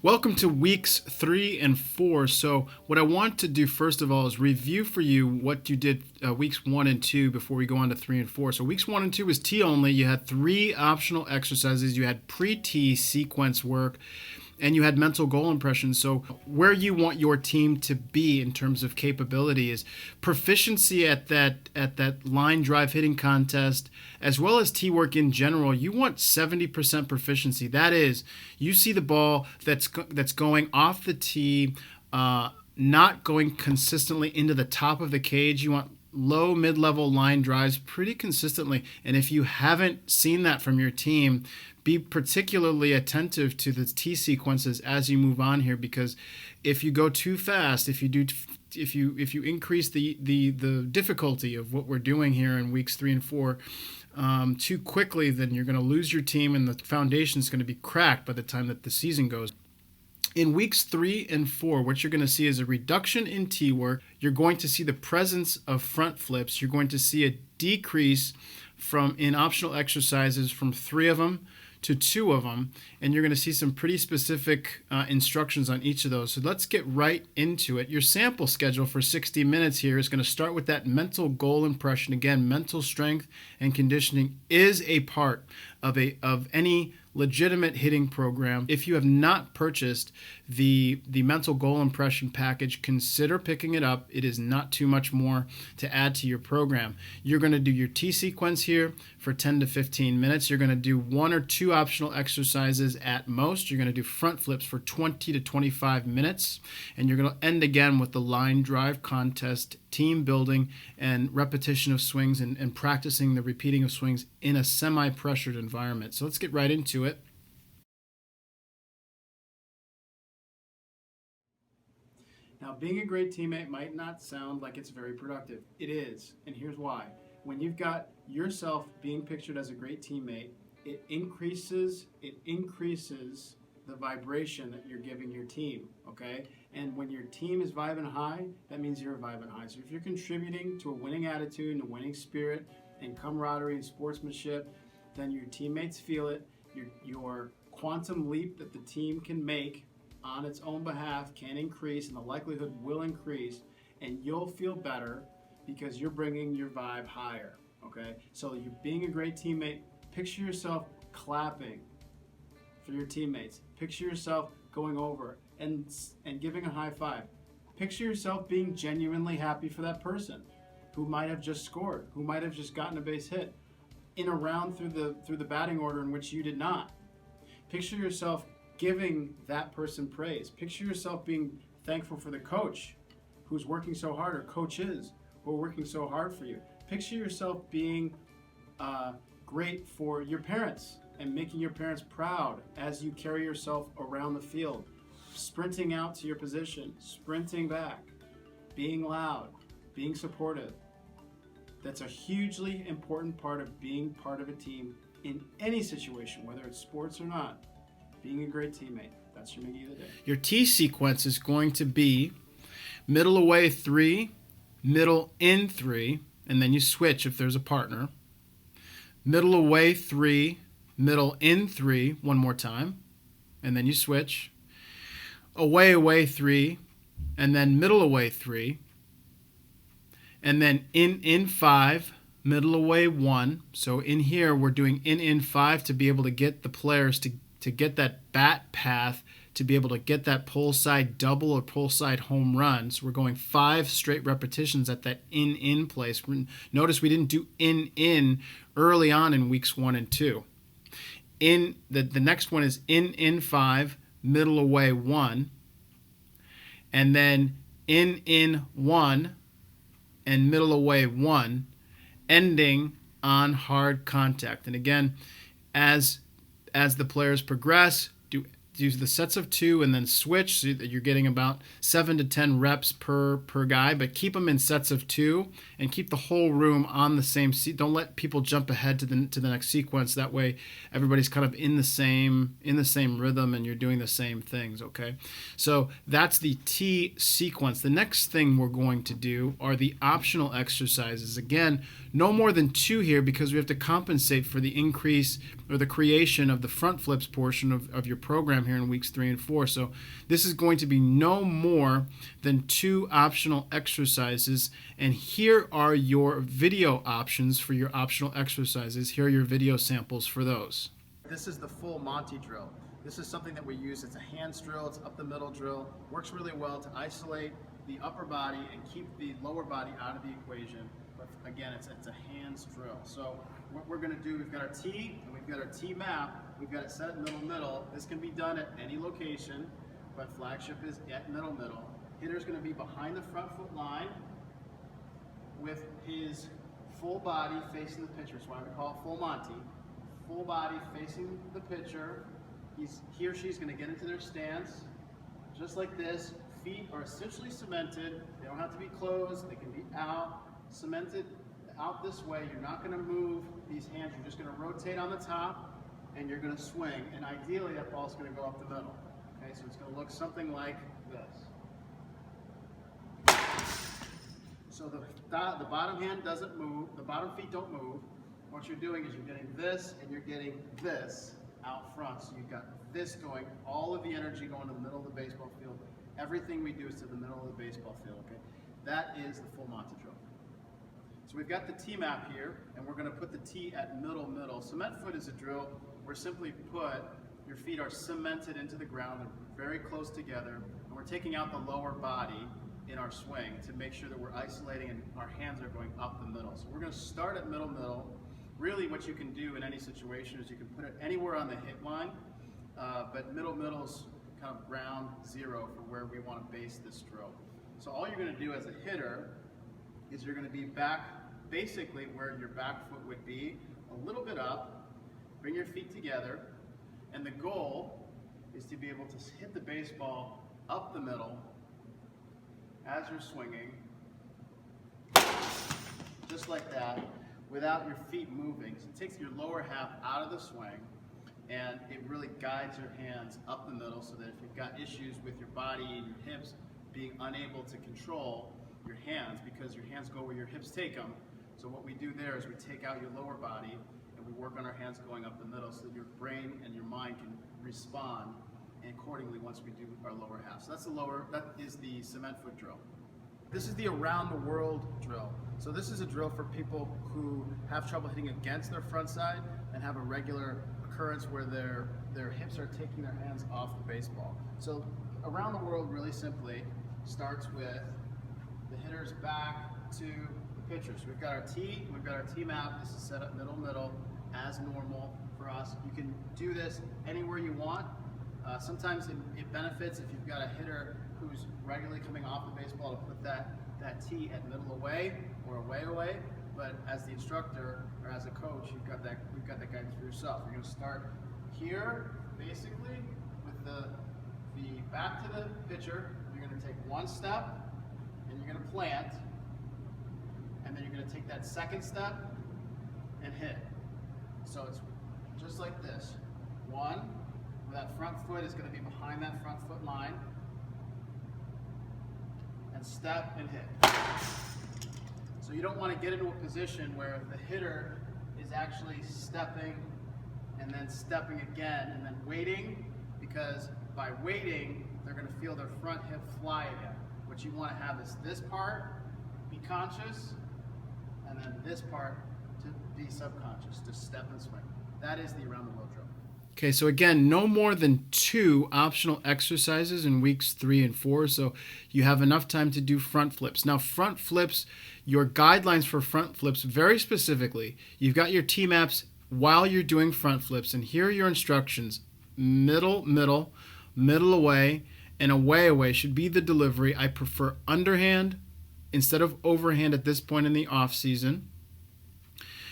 Welcome to weeks 3 and 4. So, what I want to do first of all is review for you what you did weeks 1 and 2 before we go on to 3 and 4. So, weeks 1 and 2 was T only. You had 3 optional exercises, you had pre T sequence work, and you had mental goal impressions. So, where you want your team to be in terms of capability is proficiency at that line drive hitting contest, as well as T work in general. You want 70% proficiency. That is, you see the ball that's going off the tee, not going consistently into the top of the cage. You want low mid-level line drives pretty consistently. And if you haven't seen that from your team, be particularly attentive to the T sequences as you move on here, because if you go too fast, if you increase the difficulty of what we're doing here in weeks 3 and 4 too quickly, then you're going to lose your team and the foundation is going to be cracked by the time that the season goes. In weeks 3 and 4, what you're going to see is a reduction in T work. You're going to see the presence of front flips. You're going to see a decrease in optional exercises from 3 of them to 2 of them, and you're going to see some pretty specific instructions on each of those. So let's get right into it. Your sample schedule for 60 minutes here is going to start with that mental goal impression. Again, mental strength and conditioning is a part of any legitimate hitting program. If you have not purchased the mental goal impression package, consider picking it up. It is not too much more to add to your program. You're going to do your T sequence here for 10 to 15 minutes. You're going to do 1 or 2 optional exercises at most. You're going to do front flips for 20 to 25 minutes, and you're going to end again with the line drive contest, team building, and repetition of swings and practicing the repeating of swings in a semi-pressured environment. So let's get right into it. Now, being a great teammate might not sound like it's very productive. It is, and here's why. When you've got yourself being pictured as a great teammate, it increases the vibration that you're giving your team, okay? And when your team is vibing high, that means you're vibing high. So if you're contributing to a winning attitude and a winning spirit and camaraderie and sportsmanship, then your teammates feel it. Your quantum leap that the team can make on its own behalf can increase, and the likelihood will increase, and you'll feel better because you're bringing your vibe higher, okay? So you're being a great teammate. Picture yourself clapping for your teammates. Picture yourself going over and giving a high five. Picture yourself being genuinely happy for that person who might have just scored, who might have just gotten a base hit in a round through the batting order in which you did not. Picture yourself giving that person praise. Picture yourself being thankful for the coach who's working so hard, or coaches who are working so hard for you. Picture yourself being great for your parents and making your parents proud as you carry yourself around the field, sprinting out to your position, sprinting back, being loud, being supportive. That's a hugely important part of being part of a team in any situation, whether it's sports or not. Being a great teammate. That's your MGI of the day. Your T sequence is going to be middle away 3, middle in 3, and then you switch if there's a partner. Middle away 3, middle in 3, one more time, and then you switch. Away 3, and then middle away 3, and then in 5, middle away 1. So in here we're doing in 5 to be able to get the players to get that bat path, to be able to get that pull side double or pull side home run. So we're going 5 straight repetitions at that in place. Notice we didn't do in early on in weeks 1 and 2. In the next one is in 5, middle away 1, and then in 1 and middle away 1, ending on hard contact. And again, as the players progress, do the sets of 2 and then switch, so that you're getting about 7 to 10 reps per guy, but keep them in sets of 2 and keep the whole room on the same seat. Don't let people jump ahead to the next sequence. That way everybody's kind of in the same rhythm and you're doing the same things, okay? So that's the T sequence. The next thing we're going to do are the optional exercises. Again, no more than 2 here because we have to compensate for the increase or the creation of the front flips portion of your program here in weeks 3 and 4. So this is going to be no more than 2 optional exercises. And here are your video options for your optional exercises. Here are your video samples for those. This is the full Monty drill. This is something that we use. It's a hands drill. It's up the middle drill. Works really well to isolate the upper body and keep the lower body out of the equation. But again, it's a hands drill. So what we're going to do, we've got our T and we've got our T map. We've got it set at middle. This can be done at any location, but flagship is at middle. Hitter's going to be behind the front foot line with his full body facing the pitcher. That's why we call it full Monty. Full body facing the pitcher. He or she's going to get into their stance just like this. Feet are essentially cemented. They don't have to be closed. They can be out, cemented out this way. You're not going to move these hands. You're just going to rotate on the top and you're going to swing. And ideally that ball's going to go up the middle. Okay, so it's going to look something like this. So the bottom hand doesn't move. The bottom feet don't move. What you're doing is you're getting this and you're getting this out front. So you've got this going, all of the energy going to the middle of the baseball field. Everything we do is to the middle of the baseball field, okay? That is the full Monty drill. So we've got the T map here, and we're going to put the T at middle. Cement foot is a drill where simply put, your feet are cemented into the ground. They're very close together, and we're taking out the lower body in our swing to make sure that we're isolating and our hands are going up the middle. So we're going to start at middle. Really what you can do in any situation is you can put it anywhere on the hit line, but middle's kind of ground zero for where we want to base this drill. So all you're going to do as a hitter is you're going to be back basically where your back foot would be, a little bit up, bring your feet together, and the goal is to be able to hit the baseball up the middle as you're swinging, just like that, without your feet moving. So it takes your lower half out of the swing, and it really guides your hands up the middle so that if you've got issues with your body and your hips being unable to control your hands, because your hands go where your hips take them. So what we do there is we take out your lower body and we work on our hands going up the middle so that your brain and your mind can respond accordingly once we do our lower half. So that is the cement foot drill. This is the around the world drill. So this is a drill for people who have trouble hitting against their front side and have a regular occurrence where their hips are taking their hands off the baseball. So around the world really simply starts with the hitter's back to the pitcher. So we've got our T map. This is set up middle as normal for us. You can do this anywhere you want. Sometimes it benefits if you've got a hitter who's regularly coming off the baseball to put that T at middle away or away. But as the instructor or as a coach, you've got that guidance for yourself. You're going to start here, basically, with the back to the pitcher. You're going to take one step, and you're going to plant, and then you're going to take that second step and hit. So it's just like this. One, that front foot is going to be behind that front foot line, and step and hit. So you don't want to get into a position where the hitter is actually stepping and then stepping again and then waiting, because by waiting, they're going to feel their front hip fly again. What you want to have is this part be conscious, and then this part to be subconscious, to step and swing. That is the around the world drill. Okay, so again, no more than 2 optional exercises in weeks 3 and 4, so you have enough time to do front flips. Now, front flips, your guidelines for front flips, very specifically, you've got your T-maps while you're doing front flips, and here are your instructions. Middle away, and away should be the delivery. I prefer underhand instead of overhand at this point in the off season.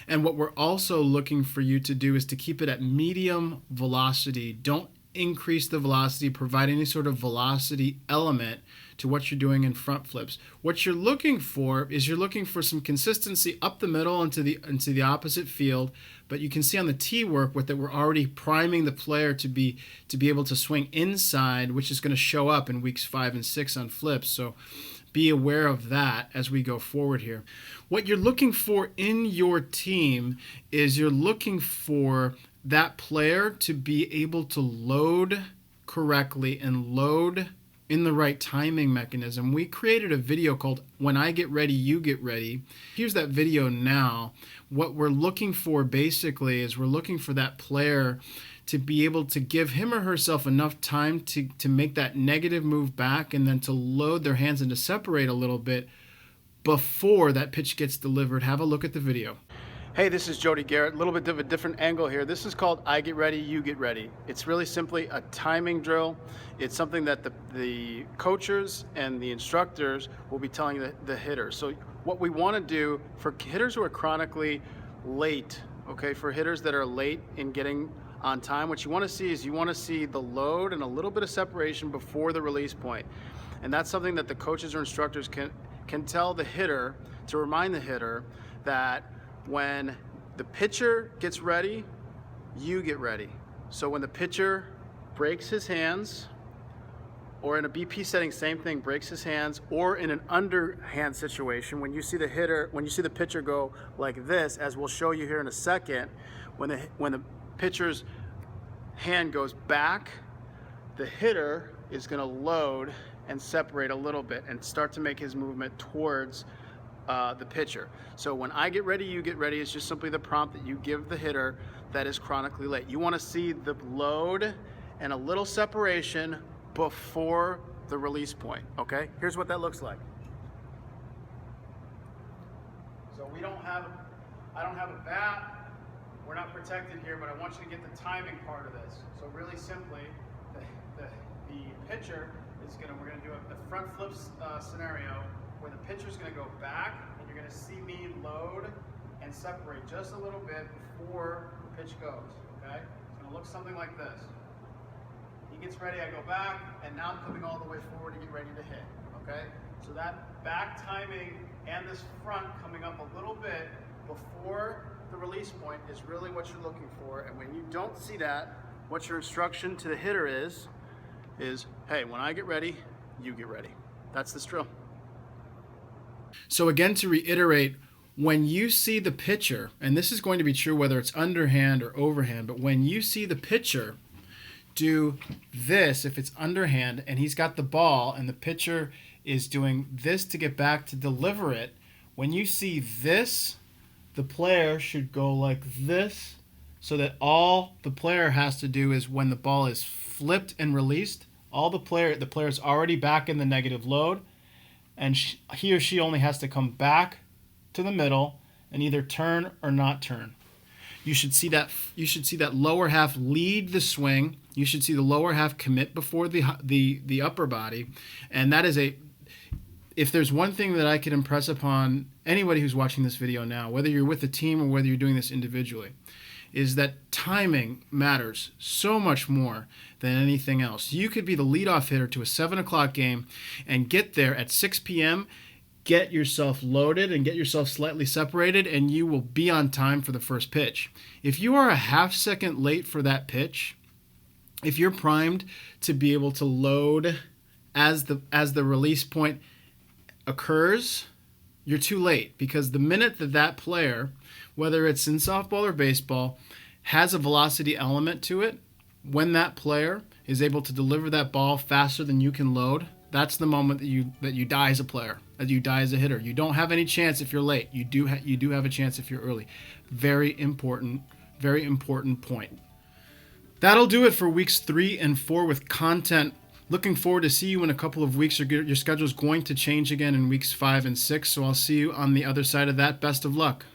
And what we're also looking for you to do is to keep it at medium velocity. Don't increase the velocity, provide any sort of velocity element to what you're doing in front flips. What you're looking for is some consistency up the middle into the opposite field, but you can see on the tee work that we're already priming the player to be able to swing inside, which is going to show up in weeks 5 and 6 on flips. So be aware of that as we go forward here. What you're looking for in your team is you're looking for that player to be able to load correctly and load in the right timing mechanism. We created a video called When I Get Ready, You Get Ready. Here's that video now. What we're looking for basically is we're looking for that player to be able to give him or herself enough time to make that negative move back and then to load their hands and to separate a little bit before that pitch gets delivered. Have a look at the video. Hey, this is Jody Garrett. A little bit of a different angle here. This is called I Get Ready, You Get Ready. It's really simply a timing drill. It's something that the coaches and the instructors will be telling the hitters. So what we want to do for hitters who are chronically late, okay, for hitters that are late in getting on time, what you want to see is you want to see the load and a little bit of separation before the release point. And that's something that the coaches or instructors can tell the hitter, to remind the hitter that when the pitcher gets ready, you get ready. So when the pitcher breaks his hands, or in a BP setting, same thing, breaks his hands, or in an underhand situation, when you see the pitcher go like this, as we'll show you here in a second, when the pitcher's hand goes back, the hitter is going to load and separate a little bit and start to make his movement towards the pitcher. So when I get ready, you get ready is just simply the prompt that you give the hitter that is chronically late. You want to see the load and a little separation before the release point, okay? Here's what that looks like. So I don't have a bat, we're not protected here, but I want you to get the timing part of this. So really simply, the pitcher is we're gonna do the front flips scenario, where the pitcher's going to go back and you're going to see me load and separate just a little bit before the pitch goes, okay? It's going to look something like this. He gets ready, I go back, and now I'm coming all the way forward to get ready to hit, okay? So that back timing and this front coming up a little bit before the release point is really what you're looking for. And when you don't see that, what your instruction to the hitter is, hey, when I get ready, you get ready. That's this drill. So again, to reiterate, when you see the pitcher, and this is going to be true whether it's underhand or overhand, but when you see the pitcher do this, if it's underhand and he's got the ball and the pitcher is doing this to get back to deliver it, when you see this, the player should go like this, so that all the player has to do is when the ball is flipped and released, the player's already back in the negative load, and he or she only has to come back to the middle and either turn or not turn. You should see that lower half lead the swing. You should see the lower half commit before the upper body, and that is if there's one thing that I could impress upon anybody who's watching this video now, whether you're with a team or whether you're doing this individually, is that timing matters so much more than anything else. You could be the leadoff hitter to a 7 o'clock game and get there at 6 p.m., get yourself loaded and get yourself slightly separated, and you will be on time for the first pitch. If you are a half second late for that pitch, if you're primed to be able to load as the release point occurs, you're too late, because the minute that player, whether it's in softball or baseball, has a velocity element to it, when that player is able to deliver that ball faster than you can load, that's the moment that you die as a player, that you die as a hitter. You don't have any chance if you're late. You do have a chance if you're early. Very important point. That'll do it for weeks 3 and 4 with content. Looking forward to see you in a couple of weeks. Your schedule is going to change again in weeks 5 and 6, so I'll see you on the other side of that. Best of luck.